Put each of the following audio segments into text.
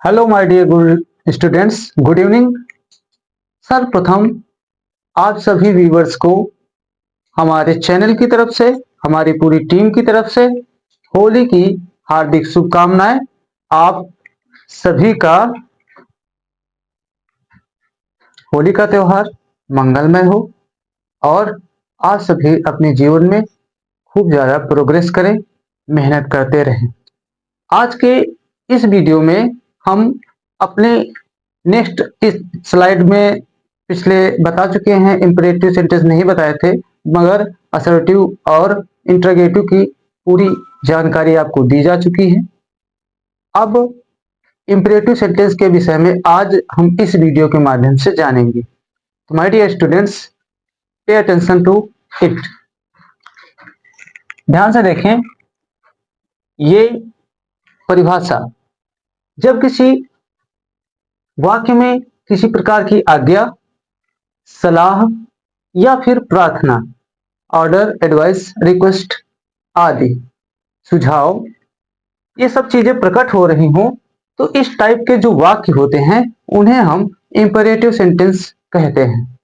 Hello my dear good students, good evening. सर्वप्रथम आप सभी व्यूवर्स को हमारे चैनल की तरफ से, हमारी पूरी टीम की तरफ से होली की हार्दिक शुभकामनाएं। आप सभी का होली का त्योहार मंगलमय हो और आप सभी अपने जीवन में खूब ज़्यादा प्रोग्रेस करें, मेहनत करते रहें। आज के इस वीडियो में हम अपने नेक्स्ट इस स्लाइड में पिछले बता चुके हैं, इंपरेटिव सेंटेंस नहीं बताए थे, मगर असर्टिव और इंटरोगेटिव की पूरी जानकारी आपको दी जा चुकी है। अब इंपरेटिव सेंटेंस के विषय में आज हम इस वीडियो के माध्यम से जानेंगे। तो my dear students, pay attention to it. ध्यान से देखें ये परिभाषा। जब किसी वाक्य में किसी प्रकार की आज्ञा, सलाह या फिर प्रार्थना, ऑर्डर, एडवाइस, रिक्वेस्ट आदि, सुझाव, ये सब चीजें प्रकट हो रही हों तो इस टाइप के जो वाक्य होते हैं उन्हें हम इंपरेटिव सेंटेंस कहते हैं।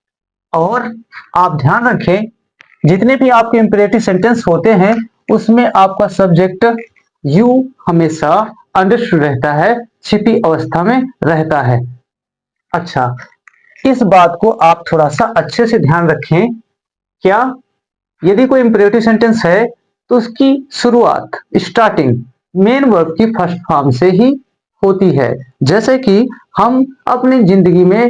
और आप ध्यान रखें, जितने भी आपके इंपरेटिव सेंटेंस होते हैं उसमें आपका सब्जेक्ट यू हमेशा अंडरस्टूड रहता है, छिपी अवस्था में रहता है। अच्छा, इस बात को आप थोड़ा सा अच्छे से ध्यान रखें। क्या यदि कोई इंपरेटिव सेंटेंस है तो उसकी शुरुआत, स्टार्टिंग मेन वर्ब की फर्स्ट फॉर्म से ही होती है। जैसे कि हम अपनी जिंदगी में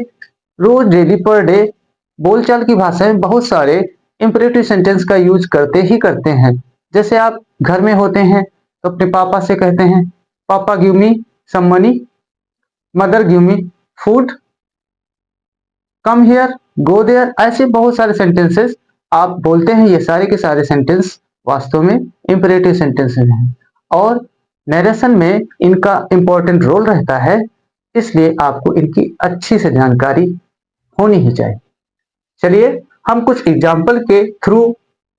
रोज, डेली, पर डे बोलचाल की भाषा में बहुत सारे इंपरेटिव सेंटेंस का यूज करते ही करते हैं। जैसे आप घर में होते हैं तो अपने पापा से कहते हैं, papa give me some money, mother give me food, come here, go there. ऐसे बहुत सारे सेंटेंसेस आप बोलते हैं। ये सारे के सारे सेंटेंस वास्तव में इंपरेटिव सेंटेंस हैं और नरेशन में इनका इंपॉर्टेंट रोल रहता है, इसलिए आपको इनकी अच्छी से जानकारी होनी ही चाहिए। चलिए हम कुछ एग्जाम्पल के थ्रू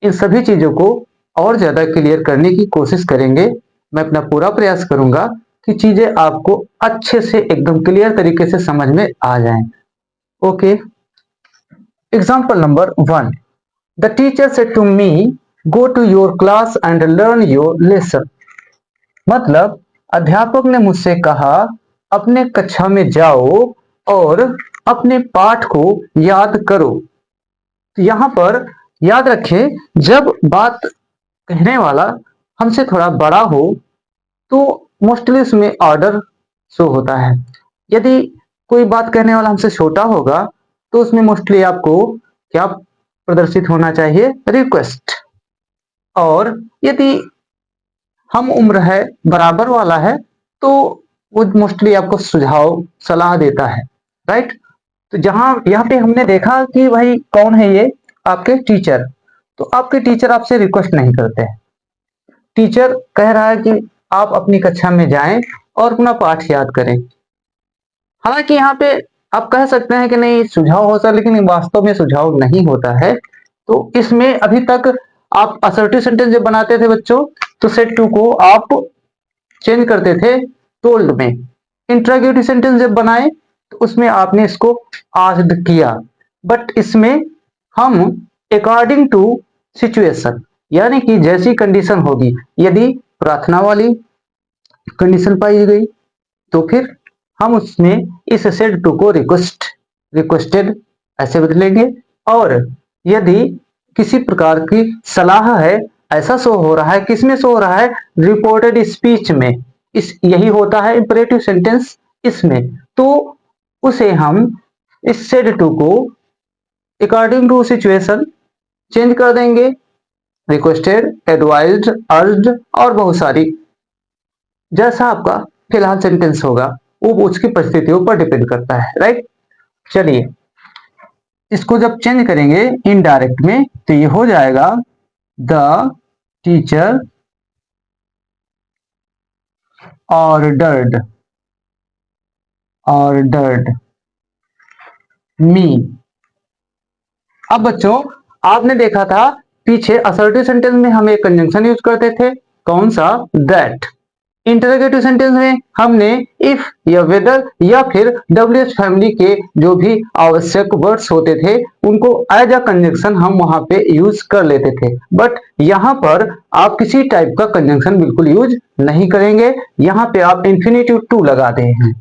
इन सभी चीजों को और ज्यादा क्लियर करने की कोशिश करेंगे। मैं अपना पूरा प्रयास करूंगा कि चीजें आपको अच्छे से एकदम क्लियर तरीके से समझ में आ जाएं। Okay, example number 1। The teacher said to me, go to your class and learn your lesson. मतलब अध्यापक ने मुझसे कहा, अपने कक्षा में जाओ और अपने पाठ को याद करो। तो यहां पर याद रखें, जब बात कहने वाला हमसे थोड़ा बड़ा हो तो मोस्टली उसमें ऑर्डर शो होता है। यदि कोई बात कहने वाला हमसे छोटा होगा तो उसमें मोस्टली आपको क्या प्रदर्शित होना चाहिए, रिक्वेस्ट। और यदि हम उम्र है, बराबर वाला है, तो वो मोस्टली आपको सुझाव, सलाह देता है, राइट। तो जहां यहाँ पे हमने देखा कि भाई कौन है ये, आपके टीचर। तो आपके टीचर आपसे रिक्वेस्ट नहीं करते हैं। टीचर कह रहा है कि आप अपनी कक्षा में जाएं और अपना पाठ याद करें। हालांकि यहाँ पे आप कह सकते हैं कि नहीं सुझाव होता है, लेकिन वास्तव में सुझाव नहीं होता है। तो इसमें अभी तक आप असर्टिव सेंटेंस जब बनाते थे बच्चों, तो सेड टू को आप चेंज करते थे टोल्ड में। इंट्रोगेटिव सेंटेंस जब बनाए तो उसमें आपने इसको आस्क्ड किया। बट इसमें हम अकॉर्डिंग टू सिचुएशन, यानी कि जैसी कंडीशन होगी, यदि प्रार्थना वाली कंडीशन पाई गई तो फिर हम उसमें इस सेड टू को रिक्वेस्ट, रिक्वेस्टेड ऐसे बदलेंगे। और यदि किसी प्रकार की सलाह है, ऐसा शो हो रहा है, किसमें शो हो रहा है, रिपोर्टेड स्पीच में। इस यही होता है इंपरेटिव सेंटेंस इसमें। तो उसे हम इस सेड टू को अकॉर्डिंग टू सिचुएशन चेंज कर देंगे, रिक्वेस्टेड, एडवाइज्ड, अर्ज्ड और बहुत सारी। जैसा आपका फिलहाल सेंटेंस होगा वो उसकी परिस्थितियों पर डिपेंड करता है, राइट। चलिए इसको जब चेंज करेंगे इनडायरेक्ट में तो ये हो जाएगा, द टीचर ऑर्डर्ड, ऑर्डर्ड मी। अब बच्चों आपने देखा था पीछे असर्टिव सेंटेंस में हम एक कंजंक्शन यूज करते थे, कौन सा, दैट। इंटरोगेटिव सेंटेंस में हमने इफ या वेदर या फिर डब्ल्यूएच फैमिली के जो भी आवश्यक वर्ड्स होते थे उनको एज अ कंजंक्शन हम वहां पे यूज कर लेते थे, बट यहाँ पर आप किसी टाइप का कंजंक्शन बिल्कुल यूज नहीं करेंगे। यहाँ पे आप इंफिनिटिव टू लगाते हैं,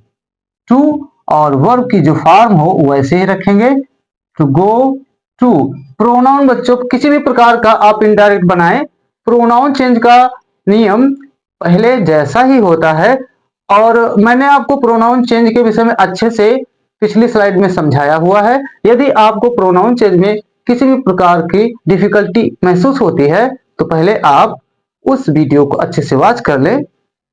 टू और वर्ब की जो फॉर्म हो वैसे ही रखेंगे, टू गो टू। प्रोनाउन बच्चों किसी भी प्रकार का आप इनडायरेक्ट बनाएं, प्रोनाउन चेंज का नियम पहले जैसा ही होता है, और मैंने आपको प्रोनाउन चेंज के विषय में अच्छे से पिछली स्लाइड में समझाया हुआ है। यदि आपको प्रोनाउन चेंज में किसी भी प्रकार की डिफिकल्टी महसूस होती है तो पहले आप उस वीडियो को अच्छे से वॉच कर लें,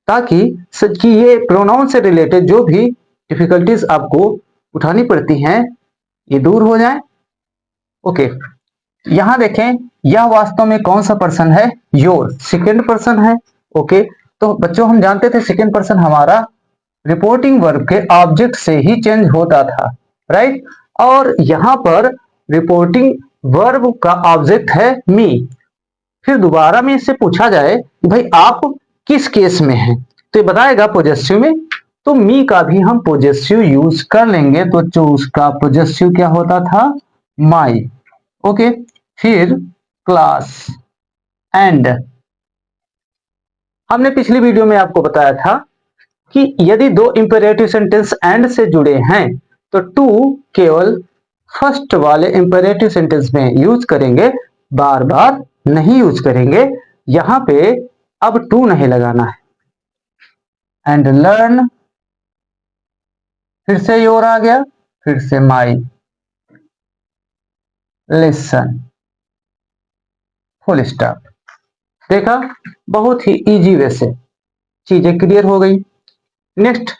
ताकि कि ये प्रोनाउन से रिलेटेड जो भी डिफिकल्टीज आपको उठानी पड़ती हैं ये दूर हो जाए। ओके, यहां देखें यह वास्तव में कौन सा पर्सन है, योर, सेकेंड पर्सन है। ओके, तो बच्चों हम जानते थे सेकेंड पर्सन हमारा रिपोर्टिंग वर्ब के ऑब्जेक्ट से ही चेंज होता था, राइट। और यहां पर रिपोर्टिंग वर्ब का ऑब्जेक्ट है मी। फिर दोबारा में इससे पूछा जाए कि भाई आप किस केस में हैं, तो ये बताएगा पोजेसिव में, तो मी का भी हम पोजेसिव यूज कर लेंगे। तो जो उसका पोजेसिव क्या होता था, माई। ओके, फिर क्लास एंड। हमने पिछली वीडियो में आपको बताया था कि यदि दो इंपेरेटिव सेंटेंस एंड से जुड़े हैं तो टू केवल फर्स्ट वाले इंपेरेटिव सेंटेंस में यूज करेंगे, बार बार नहीं यूज करेंगे। यहां पे अब टू नहीं लगाना है। एंड लर्न, फिर से योर आ गया, फिर से माई, लिसन, फुल स्टॉप। देखा, बहुत ही इजी वे से चीजें क्लियर हो गई। नेक्स्ट,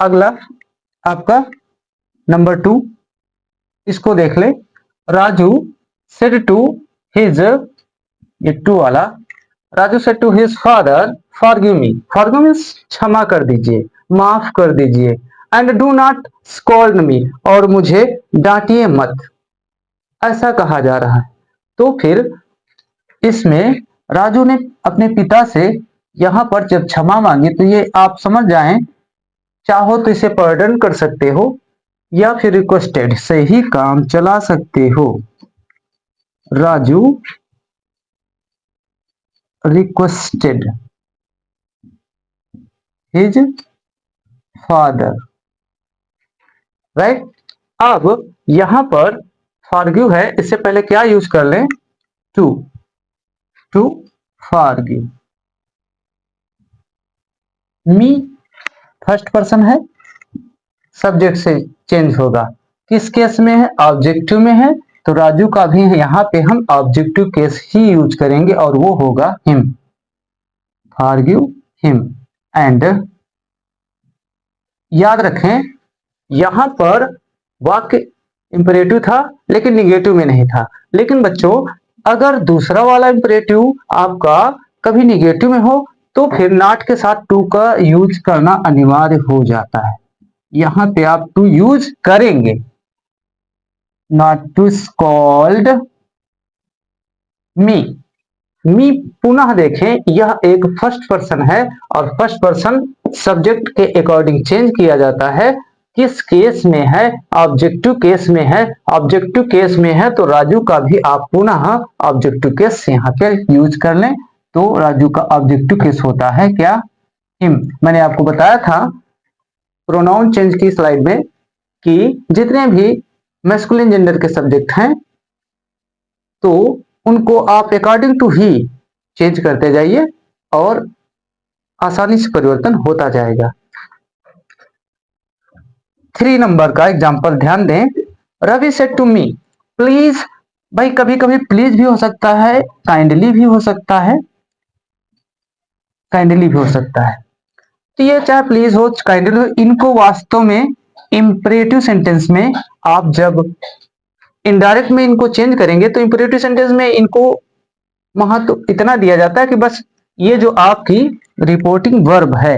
अगला आपका नंबर 2, इसको देख ले। राजू सेड टू हिज, ये टू वाला, Raju said to his father forgive me. Forgive means क्षमा कर दीजिए, माफ कर दीजिए। And do not scold me, और मुझे डांटिए मत, ऐसा कहा जा रहा है। तो फिर इसमें राजू ने अपने पिता से यहां पर जब क्षमा मांगी तो ये आप समझ जाएं, चाहो तो इसे पर्डन कर सकते हो या फिर रिक्वेस्टेड से ही काम चला सकते हो। Raju requested his father, right. अब यहां पर फॉरगिव है, इससे पहले क्या यूज कर लें, to, to forgive. Me first person है, सब्जेक्ट से चेंज होगा। किस केस में है, ऑब्जेक्टिव में है, तो राजू का भी यहाँ पे हम ऑब्जेक्टिव केस ही यूज करेंगे और वो होगा हिम, फॉरगिव हिम। एंड याद रखें यहां पर वाक्य इंपरेटिव था लेकिन निगेटिव में नहीं था। लेकिन बच्चों अगर दूसरा वाला इंपरेटिव आपका कभी निगेटिव में हो तो फिर नॉट के साथ टू का यूज करना अनिवार्य हो जाता है। यहां पे आप टू यूज करेंगे, नॉट टू स्कॉल्ड मी। मी पुनः देखें, यह एक फर्स्ट पर्सन है और फर्स्ट पर्सन सब्जेक्ट के अकॉर्डिंग चेंज किया जाता है। किस केस में है, ऑब्जेक्टिव केस में है। ऑब्जेक्टिव केस में है तो राजू का भी आप पुनः ऑब्जेक्टिव केस यहाँ पे यूज कर लें। तो राजू का ऑब्जेक्टिव केस होता है क्या, हिम। मैंने आपको बताया था प्रोनाउन चेंज की स्लाइड में कि जितने भी मैस्कुलिन जेंडर के सब्जेक्ट हैं तो उनको आप अकॉर्डिंग टू ही चेंज करते जाइए और आसानी से परिवर्तन होता जाएगा। 3 नंबर का एग्जाम्पल ध्यान दें। Ravi said to me please. भाई कभी कभी प्लीज भी हो सकता है, काइंडली भी हो सकता है, काइंडली भी हो सकता है। तो ये चाहे प्लीज हो काइंडली हो, इनको वास्तव में इंपरेटिव सेंटेंस में आप जब इनडायरेक्ट में इनको चेंज करेंगे तो इंपरेटिव सेंटेंस में इनको महत्व इतना दिया जाता है कि बस ये जो आपकी रिपोर्टिंग वर्ब है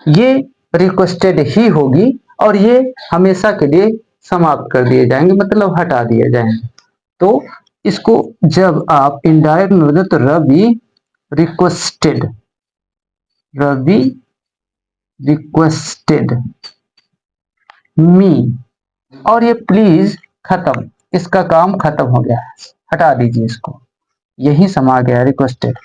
ये रिक्वेस्टेड ही होगी और ये हमेशा के लिए समाप्त कर दिए जाएंगे, मतलब हटा दिए जाएंगे। तो इसको जब आप इनडायरेक्ट में तो Ravi requested Ravi requested me, और ये प्लीज खत्म, इसका काम खत्म हो गया है, हटा दीजिए इसको, यही समा गया रिक्वेस्टेड।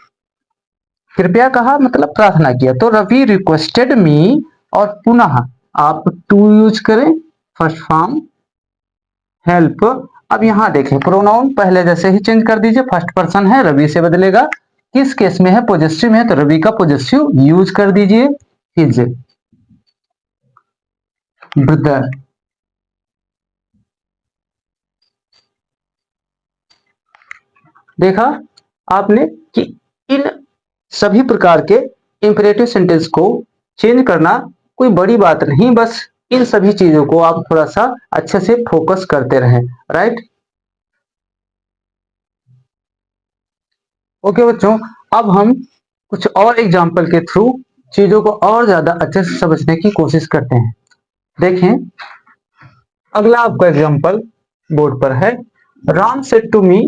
कृपया कहा मतलब प्रार्थना किया, तो रवि रिक्वेस्टेड मी, और पुनः आप टू यूज करें फर्स्ट फॉर्म हेल्प। अब यहां देखें प्रोनाउन पहले जैसे ही चेंज कर दीजिए, फर्स्ट पर्सन है रवि से बदलेगा, किस केस में है पॉजेसिव में है तो रवि का पॉजेसिव यूज कर दीजिए, हिज ब्रदर। देखा आपने कि इन सभी प्रकार के इंपेरेटिव सेंटेंस को चेंज करना कोई बड़ी बात नहीं, बस इन सभी चीजों को आप थोड़ा सा अच्छे से फोकस करते रहें, राइट। ओके बच्चों, अब हम कुछ और एग्जाम्पल के थ्रू चीजों को और ज्यादा अच्छे से समझने की कोशिश करते हैं। देखें अगला आपका एग्जाम्पल बोर्ड पर है, Ram said to me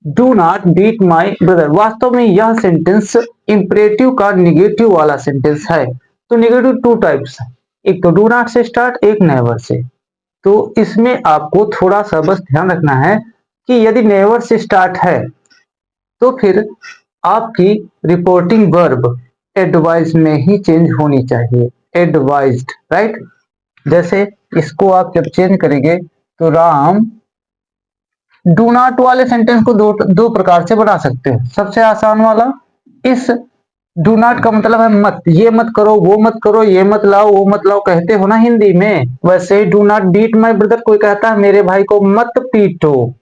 do not beat my brother. वास्तव में यह सेंटेंस इंपरेटिव का निगेटिव वाला सेंटेंस है, तो निगेटिव टू टाइप्स है, एक तो डू नॉट से स्टार्ट, एक नेवर से। तो इसमें आपको थोड़ा सा बस ध्यान रखना है कि यदि नेवर से स्टार्ट है तो फिर आपकी रिपोर्टिंग वर्ब एडवाइज में ही चेंज होनी चाहिए, एडवाइज्ड, राइट। जैसे इसको आप जब चेंज करेंगे तो राम डू नॉट वाले सेंटेंस को दो प्रकार से बना सकते हैं। सबसे आसान वाला, इस डू नॉट का मतलब है मत, ये मत करो, वो मत करो, ये मत लाओ, वो मत लाओ, कहते हो ना हिंदी में, वैसे ही do not beat my brother, कोई कहता है मेरे भाई को मत पीटो,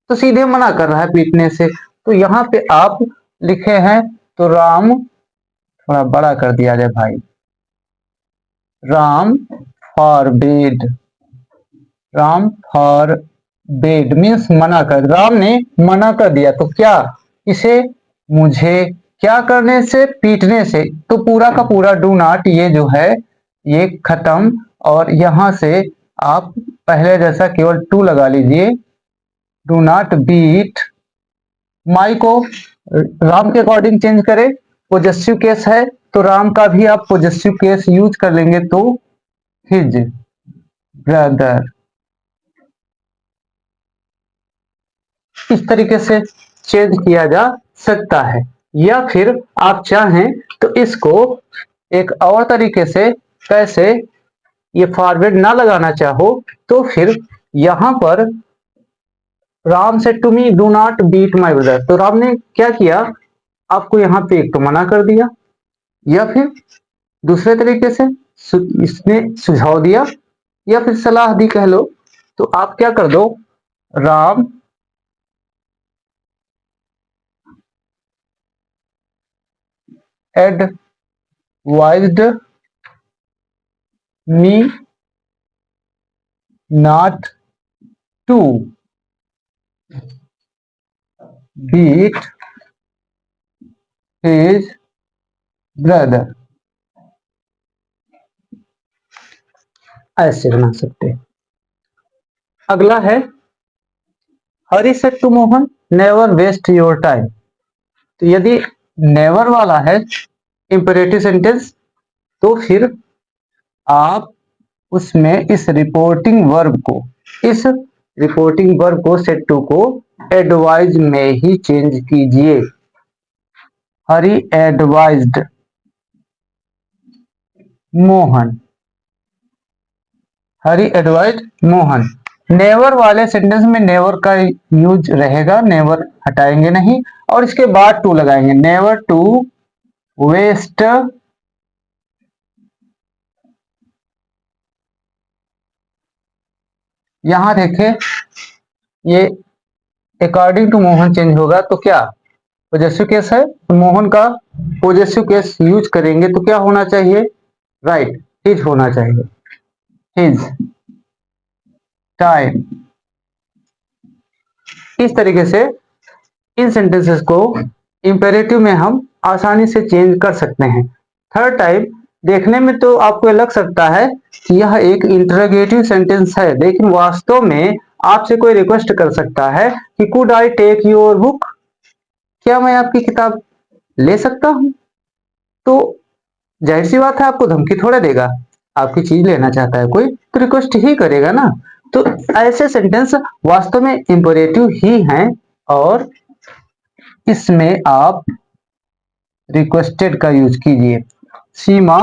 तो सीधे मना कर रहा है पीटने से। तो यहाँ पे आप लिखे हैं तो राम, थोड़ा बड़ा कर दिया जाए भाई, Ram forbid, Ram for bed means मना कर, राम ने मना कर दिया, तो क्या इसे, मुझे क्या करने से, पीटने से। तो पूरा का पूरा डू नॉट ये जो है ये खत्म, और यहां से आप पहले जैसा केवल टू लगा लीजिए, डू नॉट बीट माई को राम के अकॉर्डिंग चेंज करें, पोजेसिव केस है तो राम का भी आप पोजेसिव केस यूज कर लेंगे, तो हिज ब्रदर। इस तरीके से चेंज किया जा सकता है, या फिर आप चाहें तो इसको एक और तरीके से, कैसे, ये फॉरवर्ड ना लगाना चाहो तो फिर यहां पर Ram said to me do not beat my brother, तो राम ने क्या किया, आपको यहां पे एक तो मना कर दिया, या फिर दूसरे तरीके से इसने सुझाव दिया या फिर सलाह दी कह लो, तो आप क्या कर दो, Ram advised me not to beat his brother, ऐसे बना सकते हैं। अगला है, Hari said to Mohan never waste your time. तो यदि नेवर वाला है इंपेरेटिव सेंटेंस, तो फिर आप उसमें इस रिपोर्टिंग वर्ब को सेड टू को एडवाइज में ही चेंज कीजिए, हरी एडवाइज्ड मोहन, हरी एडवाइज्ड मोहन। नेवर वाले सेंटेंस में नेवर का यूज रहेगा, नेवर हटाएंगे नहीं, और इसके बाद टू लगाएंगे, नेवर टू वेस्ट यहां देखें ये अकॉर्डिंग टू मोहन चेंज होगा, तो क्या पॉजेसिव केस है तो मोहन का पॉजेसिव केस यूज करेंगे, तो क्या होना चाहिए, राइट, हिज होना चाहिए, हिज टाइम। इस तरीके से इन सेंटेंसेस को इंपेरेटिव में हम आसानी से चेंज कर सकते हैं। थर्ड टाइप, देखने में तो आपको लग सकता है कि यह एक इंटरोगेटिव सेंटेंस है, लेकिन वास्तव में आपसे कोई रिक्वेस्ट कर सकता है कि could I take your book, क्या मैं आपकी किताब ले सकता हूं। तो जाहिर सी बात है आपको धमकी थोड़ा देगा, आपकी चीज लेना चाहता है कोई तो रिक्वेस्ट ही करेगा ना। तो ऐसे सेंटेंस वास्तव में इंपरेटिव ही हैं और इसमें आप रिक्वेस्टेड का यूज कीजिए। सीमा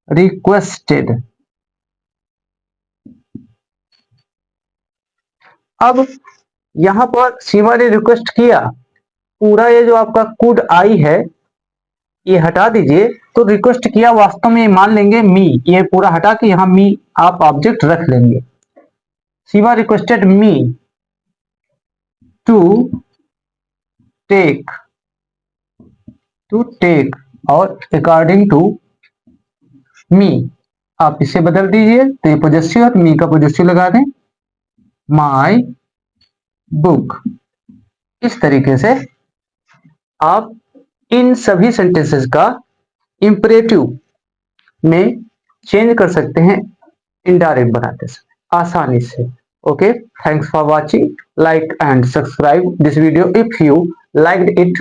रिक्वेस्टेड। अब यहां पर सीमा ने रिक्वेस्ट किया, पूरा ये जो आपका कुड आई है ये हटा दीजिए। तो रिक्वेस्ट किया वास्तव में मान लेंगे मी, ये पूरा हटा के यहां मी आप ऑब्जेक्ट रख लेंगे। Seema requested me to take, to take और अकॉर्डिंग टू मी आप इसे बदल दीजिए, तो ये पोजेसिव है तो मी का पोजेसिव लगा दें, माई बुक। इस तरीके से आप इन सभी सेंटेंसेस का इंपरेटिव में चेंज कर सकते हैं इनडायरेक्ट बनाते समय आसानी से। Okay, thanks for watching, like and subscribe this video if you liked it।